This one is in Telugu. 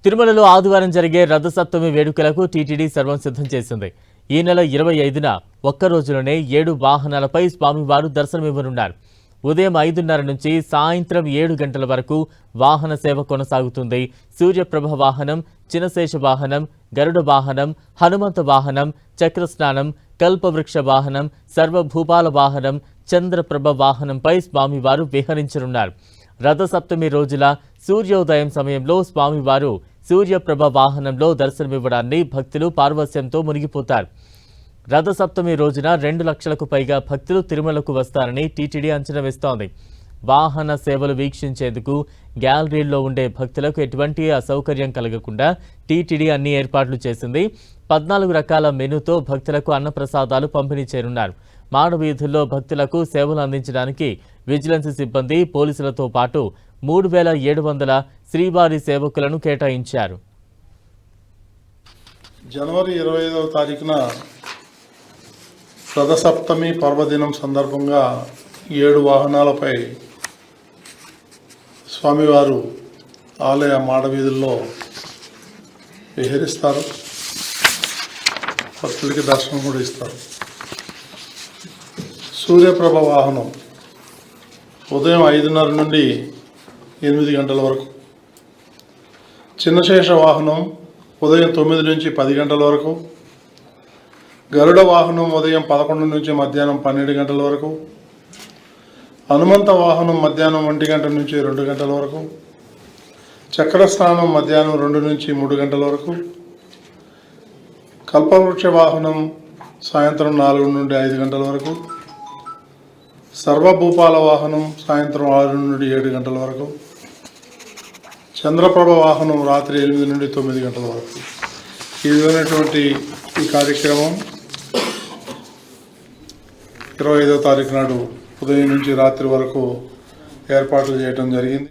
తిరుమలలో ఆదివారం జరిగే రథసప్తమి వేడుకలకు టీటీడీ సర్వం సిద్ధం చేసింది. ఈ నెల 25న ఒక్క రోజులోనే 7 వాహనాలపై స్వామివారు దర్శనమివ్వనున్నారు. ఉదయం 5:30 నుంచి సాయంత్రం 7 గంటల వరకు వాహన సేవ కొనసాగుతుంది. సూర్యప్రభ వాహనం, చినశేష వాహనం, గరుడ వాహనం, హనుమంత వాహనం, చక్రస్నానం, కల్పవృక్ష వాహనం, సర్వభూపాల వాహనం, చంద్రప్రభ వాహనంపై స్వామివారు విహరించనున్నారు. రథసప్తమి రోజుల సూర్యోదయం సమయంలో స్వామివారు సూర్యప్రభ వాహనంలో దర్శనమివ్వడాన్ని భక్తులు పార్వశ్యంతో మునిగిపోతారు. రథసప్తమి రోజున 2 లక్షలకు పైగా భక్తులు తిరుమలకు వస్తారని టీటీడీ అంచనా వేస్తోంది. వాహన సేవలు వీక్షించేందుకు గ్యాలరీల్లో ఉండే భక్తులకు ఎటువంటి అసౌకర్యం కలగకుండా టీటీడీ అన్ని ఏర్పాట్లు చేసింది. 14 రకాల మెనూతో భక్తులకు అన్నప్రసాదాలు పంపిణీ చేయనున్నారు. మాడవీధుల్లో భక్తులకు సేవలు అందించడానికి విజిలెన్స్ సిబ్బంది, పోలీసులతో పాటు 3700 శ్రీవారి సేవకులను కేటాయించారు. జనవరి 25వ తారీఖున రథసప్తమి పర్వదినం సందర్భంగా 7 వాహనాలపై స్వామివారు ఆలయ మాడవీధుల్లో విహరిస్తారు. భక్తులకి దర్శనం కూడా ఇస్తారు. సూర్యప్రభ వాహనం ఉదయం 5:30 నుండి 8 గంటల వరకు, చిన్నశేష వాహనం ఉదయం 9 నుంచి 10 గంటల వరకు, గరుడ వాహనం ఉదయం 11 నుంచి మధ్యాహ్నం 12 గంటల వరకు, హనుమంత వాహనం మధ్యాహ్నం 1 గంట నుంచి 2 గంటల వరకు, చక్రస్నానం మధ్యాహ్నం 2 నుంచి 3 గంటల వరకు, కల్పవృక్ష వాహనం సాయంత్రం 4 నుండి 5 గంటల వరకు, సర్వభూపాల వాహనం సాయంత్రం 6 నుండి 7 గంటల వరకు, చంద్రప్రభ వాహనం రాత్రి 8 నుండి 9 గంటల వరకు. ఈ విధమైనటువంటి ఈ కార్యక్రమం 25వ తారీఖు నాడు ఉదయం నుంచి రాత్రి వరకు ఏర్పాట్లు చేయడం జరిగింది.